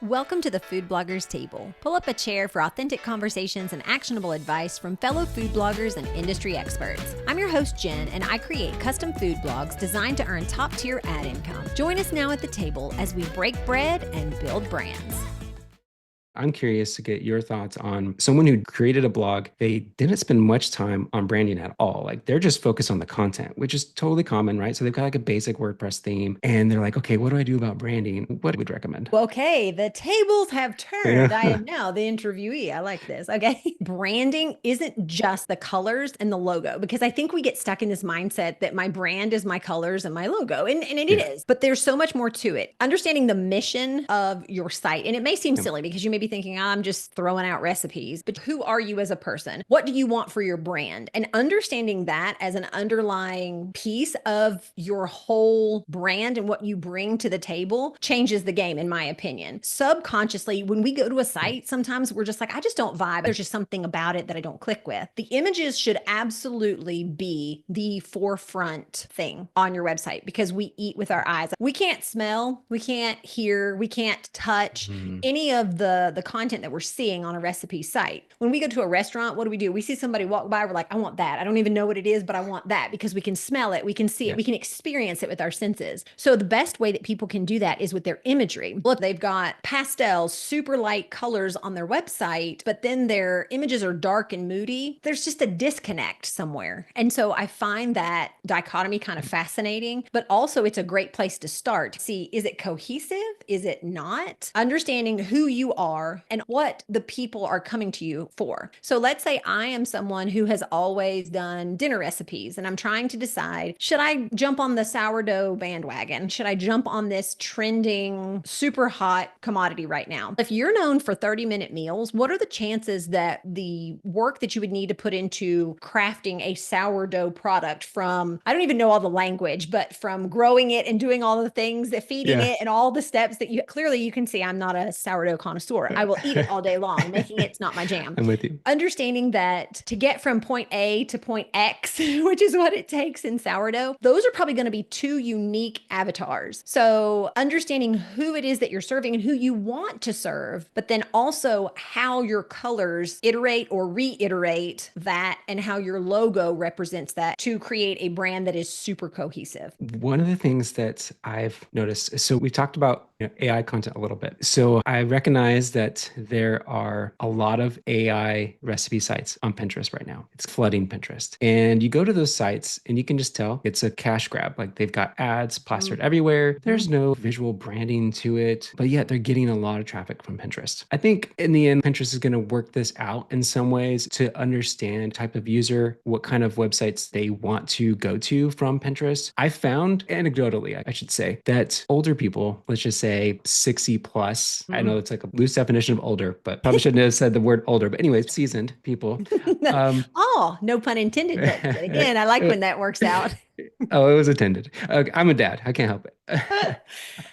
Welcome to the Food Bloggers Table. Pull up a chair for authentic conversations and actionable advice from fellow food bloggers and industry experts. I'm your host, Jen, and I create custom food blogs designed to earn top-tier ad income. Join us now at the table as we break bread and build brands. I'm curious to get your thoughts on someone who created a blog. They didn't spend much time on branding at all. Like they're just focused on the content, which is totally common, right? So they've got like a basic WordPress theme and they're like, okay, what do I do about branding? What would you recommend? Okay, the tables have turned. I Yeah. am now the interviewee. I like this. Okay. Branding isn't just the colors and the logo, because I think we get stuck in this mindset that my brand is my colors and my logo. And it Yeah. is, but there's so much more to it. Understanding the mission of your site. And it may seem Yeah. silly because you may be thinking, I'm just throwing out recipes, but who are you as a person? What do you want for your brand? And understanding that as an underlying piece of your whole brand and what you bring to the table changes the game, in my opinion. Subconsciously, when we go to a site, sometimes we're just like, I just don't vibe. There's just something about it that I don't click with. The images should absolutely be the forefront thing on your website because we eat with our eyes. We can't smell, we can't hear, we can't touch Mhm. any of the content that we're seeing on a recipe site. When we go to a restaurant, what do? We see somebody walk by, we're like, I want that. I don't even know what it is, but I want that because we can smell it, we can see it, Yeah. we can experience it with our senses. So the best way that people can do that is with their imagery. Look, they've got pastels, super light colors on their website, but then their images are dark and moody. There's just a disconnect somewhere. And so I find that dichotomy kind of fascinating, but also it's a great place to start. See, is it cohesive? Is it not? Understanding who you are and what the people are coming to you for. So let's say I am someone who has always done dinner recipes and I'm trying to decide, should I jump on the sourdough bandwagon? Should I jump on this trending, super hot commodity right now? If you're known for 30-minute meals, what are the chances that the work that you would need to put into crafting a sourdough product from, I don't even know all the language, but from growing it and doing all the things that feeding Yeah. it and all the steps that you can see I'm not a sourdough connoisseur. I will eat it all day long. Making it's not my jam. I'm with you. Understanding that to get from point A to point X, which is what it takes in sourdough, those are probably going to be two unique avatars. So understanding who it is that you're serving and who you want to serve, but then also how your colors iterate or reiterate that and how your logo represents that to create a brand that is super cohesive. One of the things that I've noticed, so we talked about AI content a little bit. So I recognize that there are a lot of AI recipe sites on Pinterest right now. It's flooding Pinterest. And you go to those sites and you can just tell it's a cash grab. Like they've got ads plastered everywhere. There's no visual branding to it, but yet they're getting a lot of traffic from Pinterest. I think in the end, Pinterest is going to work this out in some ways to understand type of user, what kind of websites they want to go to from Pinterest. I found anecdotally, I should say, that older people, let's just say 60 plus, I know it's like a loose definition of older, but probably shouldn't have said the word older. But anyways, seasoned people. Um, Oh, no pun intended, but again, I like when that works out. oh, it was intended. I'm a dad. I can't help it.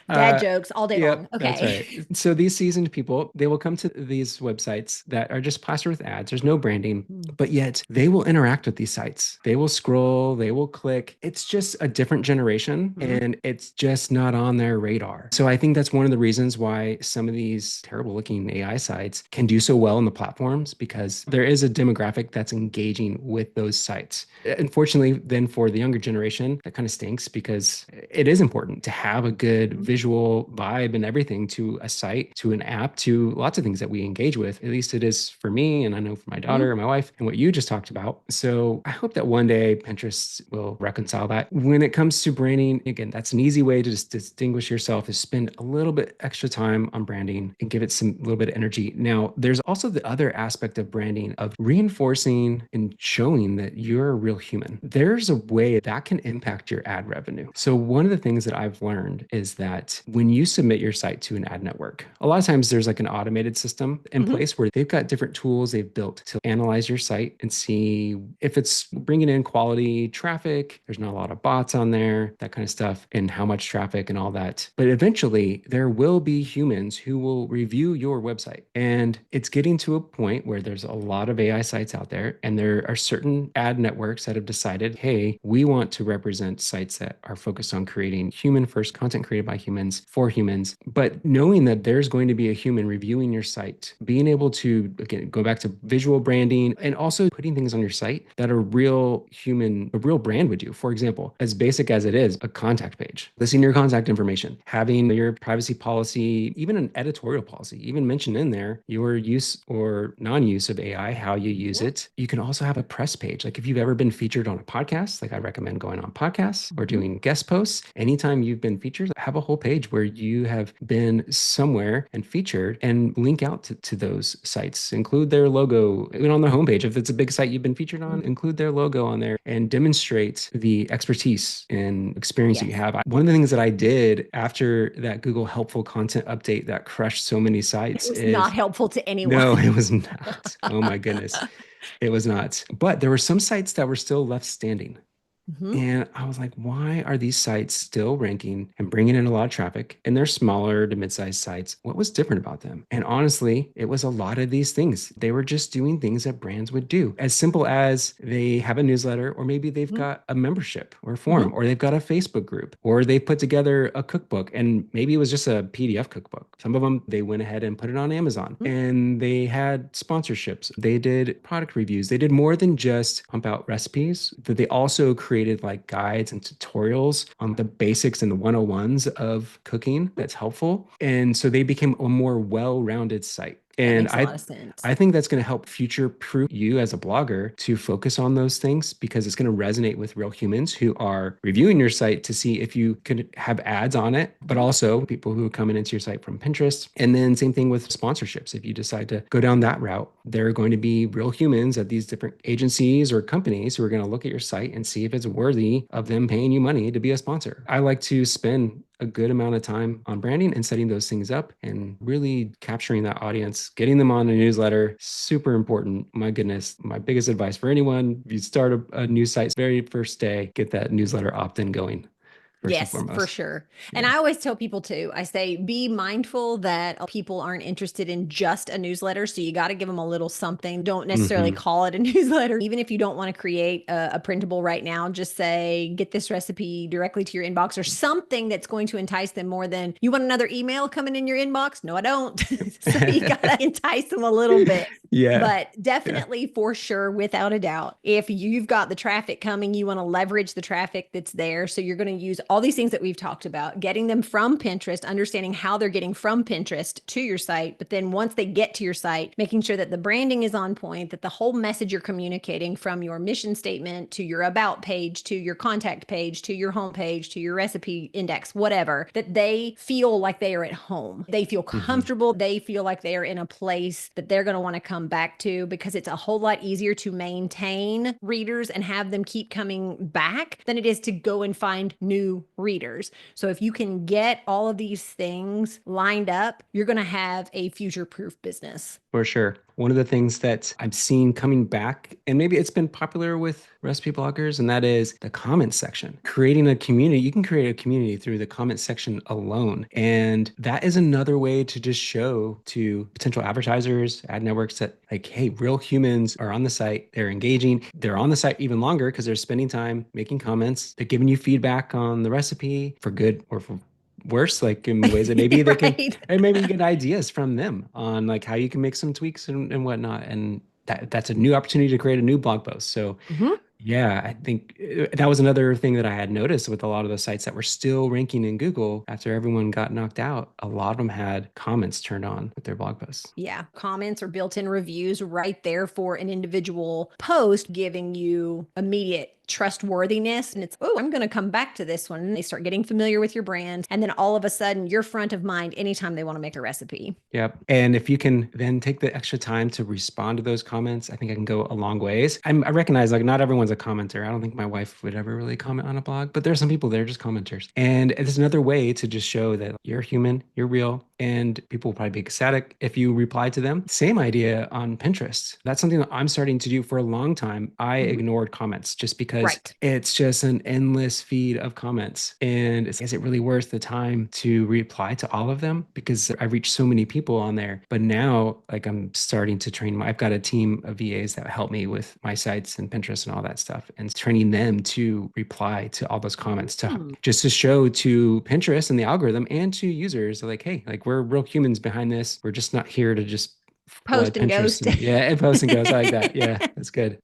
Dad Uh, jokes all day long. Yep, that's Okay. right. So these seasoned people, they will come to these websites that are just plastered with ads. There's no branding, but yet they will interact with these sites. They will scroll, they will click. It's just a different generation and it's just not on their radar. So I think that's one of the reasons why some of these terrible looking AI sites can do so well in the platforms because there is a demographic that's engaging with those sites. Unfortunately, then for the younger generation, that kind of stinks because it is important to have a good visual vibe and everything to a site, to an app, to lots of things that we engage with. At least it is for me, and I know for my daughter and my wife, and what you just talked about. So I hope that one day Pinterest will reconcile that. When it comes to branding, again, that's an easy way to just distinguish yourself is spend a little bit extra time on branding and give it some little bit of energy. Now, there's also the other aspect of branding of reinforcing and showing that you're a real human. There's a way that can impact your ad revenue. So one of the things that I've learned is that when you submit your site to an ad network, a lot of times there's like an automated system in place where they've got different tools they've built to analyze your site and see if it's bringing in quality traffic, there's not a lot of bots on there, that kind of stuff, and how much traffic and all that. But eventually there will be humans who will review your website. And it's getting to a point where there's a lot of AI sites out there, and there are certain ad networks that have decided, hey, we want to represent sites that are focused on creating human first content created by humans for humans. But knowing that there's going to be a human reviewing your site, being able to, again, go back to visual branding and also putting things on your site that a real human, a real brand would do. For example, as basic as it is, a contact page, listing your contact information, having your privacy policy, even an editorial policy, even mention in there your use or non-use of AI, how you use Yeah. it. You can also have a press page. Like if you've ever been featured on a podcast, like I recommend going on podcasts or Mhm. doing guest posts. Anytime you've been featured, have a whole page where you have been somewhere and featured and link out to those sites. Include their logo even on the homepage. If it's a big site you've been featured on, Mhm. include their logo on there and demonstrate the expertise and experience that you Yes. have. One of the things that I did after that Google helpful content update that crushed so many It sites was not is helpful to anyone. no, it was not. Oh my goodness. It was not. But there were some sites that were still left standing. Mhm. And I was like, why are these sites still ranking and bringing in a lot of traffic? And they're smaller to mid-sized sites. What was different about them? And honestly, it was a lot of these things. They were just doing things that brands would do, as simple as they have a newsletter, or maybe they've Mhm. got a membership or a forum, Mhm. or they've got a Facebook group, or they put together a cookbook. And maybe it was just a PDF cookbook. Some of them, they went ahead and put it on Amazon Mhm. and they had sponsorships. They did product reviews. They did more than just pump out recipes, that they also created like guides and tutorials on the basics and the 101s of cooking that's helpful. And so they became a more well-rounded site. That And makes a I lot of sense. I think that's going to help future proof you as a blogger to focus on those things because it's going to resonate with real humans who are reviewing your site to see if you could have ads on it, but Mhm. also people who are coming into your site from Pinterest. And then same thing with sponsorships. If you decide to go down that route, there are going to be real humans at these different agencies or companies who are going to look at your site and see if it's worthy of them paying you money to be a sponsor. I like to spend a good amount of time on branding and setting those things up and really capturing that audience, getting them on a newsletter. Super important. My goodness, my biggest advice for anyone, if you start a new site, very first day, get that newsletter opt-in going first and Yes, for foremost. sure. And Yeah. I always tell people too, I say, be mindful that people aren't interested in just a newsletter. So you got to give them a little something. Don't necessarily Hmm. call it a newsletter. Even if you don't want to create a printable right now, just say, get this recipe directly to your inbox or something that's going to entice them more than you want another email coming in your inbox. No, I don't. So you got to entice them a little bit. Yeah. But Yeah. definitely, for sure, without a doubt, if you've got the traffic coming, you want to leverage the traffic that's there. So you're going to use all these things that we've talked about, getting them from Pinterest, understanding how they're getting from Pinterest to your site. But then once they get to your site, making sure that the branding is on point, that the whole message you're communicating from your mission statement to your about page, to your contact page, to your home page, to your recipe index, whatever, that they feel like they are at home. They feel Hmm. comfortable. They feel like they are in a place that they're going to want to come back to because it's a whole lot easier to maintain readers and have them keep coming back than it is to go and find new readers. So if you can get all of these things lined up, you're going to have a future proof business. For sure. One of the things that I'm seeing coming back, and maybe it's been popular with recipe bloggers, and that is the comment section. Creating a community, you can create a community through the comment section alone. And that is another way to just show to potential advertisers, ad networks that, like, hey, real humans are on the site, they're engaging, they're on the site even longer because they're spending time making comments, they're giving you feedback on the recipe for good or for worse, like in ways that maybe they can, Right. and maybe you get ideas from them on like how you can make some tweaks and whatnot. And that's a new opportunity to create a new blog post. So Mhm. yeah, I think that was another thing that I had noticed with a lot of the sites that were still ranking in Google after everyone got knocked out. A lot of them had comments turned on with their blog posts. Yeah, comments or built-in reviews right there for an individual post, giving you immediate trustworthiness. And it's, oh, I'm going to come back to this one. And they start getting familiar with your brand. And then all of a sudden, you're front of mind anytime they want to make a recipe. Yep. And if you can then take the extra time to respond to those comments, I think I can go a long ways. I recognize like not everyone's a commenter. I don't think my wife would ever really comment on a blog, but there's some people that are just commenters. And it's another way to just show that you're human, you're real, and people will probably be ecstatic if you reply to them. Same idea on Pinterest. That's something that I'm starting to do. For a long time, I Mhm. ignored comments just because Right. it's just an endless feed of comments. And is it really worth the time to reply to all of them? Because I reach so many people on there. But now, like, I'm starting to train I've got a team of VAs that help me with my sites and Pinterest and all that stuff, and training them to reply to all those comments to Mm. just to show to Pinterest and the algorithm and to users like, hey, like, we're real humans behind this. We're just not here to just flood Post and Pinterest ghost. and yeah, and post and goes. I like that. Yeah, that's good.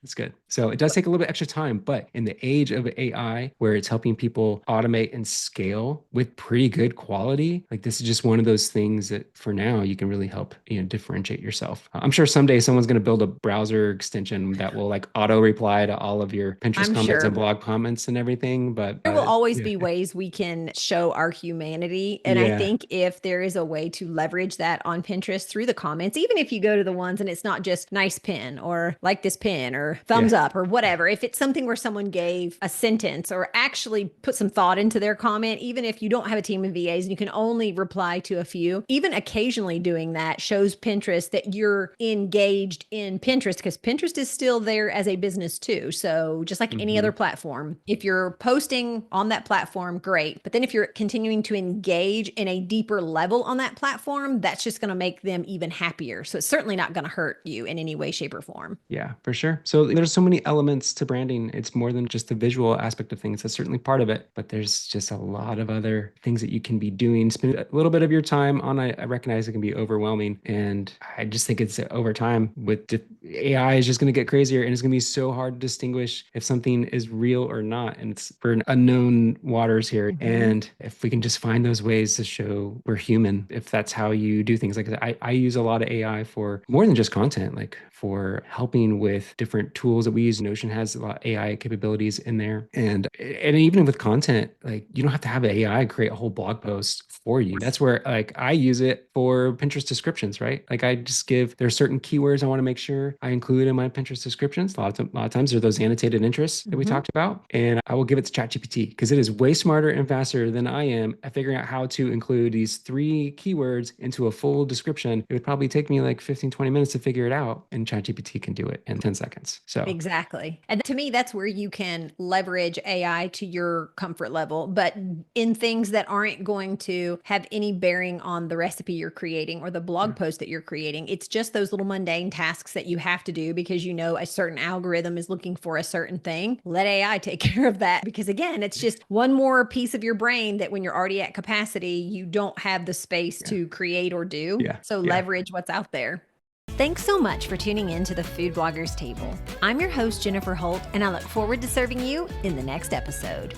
That's good. So it does take a little bit extra time, but in the age of AI where it's helping people automate and scale with pretty good quality, like, this is just one of those things that for now you can really help, differentiate yourself. I'm sure someday someone's going to build a browser extension that will like auto reply to all of your Pinterest I'm comments and sure. blog comments and everything. But There will always yeah, be ways we can show our humanity. And I yeah, think if there is a way to leverage that on Pinterest through the comments, even if you go to the ones and it's not just nice pin or like this pin or yeah, thumbs up or whatever, if it's something where someone gave a sentence or actually put some thought into their comment, even if you don't have a team of VAs and you can only reply to a few, even occasionally doing that shows Pinterest that you're engaged in Pinterest, because Pinterest is still there as a business too. So just like any hmm other platform, if you're posting on that platform, great. But then if you're continuing to engage in a deeper level on that platform, that's just going to make them even happier. So it's certainly not going to hurt you in any way, shape, or form. Yeah, for sure. So there's so many elements to branding. It's more than just the visual aspect of things. That's certainly part of it, but there's just a lot of other things that you can be doing. Spend a little bit of your time on. I recognize it can be overwhelming, and I just think it's over time with AI is just going to get crazier, and it's going to be so hard to distinguish if something is real or not. And it's we're in unknown waters here. Mhm. And if we can just find those ways to show we're human, if that's how you do things, like I use a lot of AI for more than just content, like for helping with different tools that we use. Notion has a lot of AI capabilities in there. And even with content, like, you don't have to have AI create a whole blog post for you. That's where, like, I use it for Pinterest descriptions, right? Like, I just give there are certain keywords I want to make sure I include in my Pinterest descriptions. A lot of times there are those annotated interests that we Mhm. talked about, and I will give it to ChatGPT because it is way smarter and faster than I am at figuring out how to include these three keywords into a full description. It would probably take me like 15, 20 minutes to figure it out, and ChatGPT can do it in 10 seconds. So Exactly. And to me, that's where you can leverage AI to your comfort level, but in things that aren't going to have any bearing on the recipe you're creating or the yeah, blog post that you're creating. It's just those little mundane tasks that you have to do because you know a certain algorithm is looking for a certain thing. Let AI take care of that, because again, it's just one more piece of your brain that when you're already at capacity, you don't have the space yeah, to create or do. yeah, So yeah. leverage what's out there. Thanks so much for tuning in to the Food Bloggers Table. I'm your host, Jennifer Holt, and I look forward to serving you in the next episode.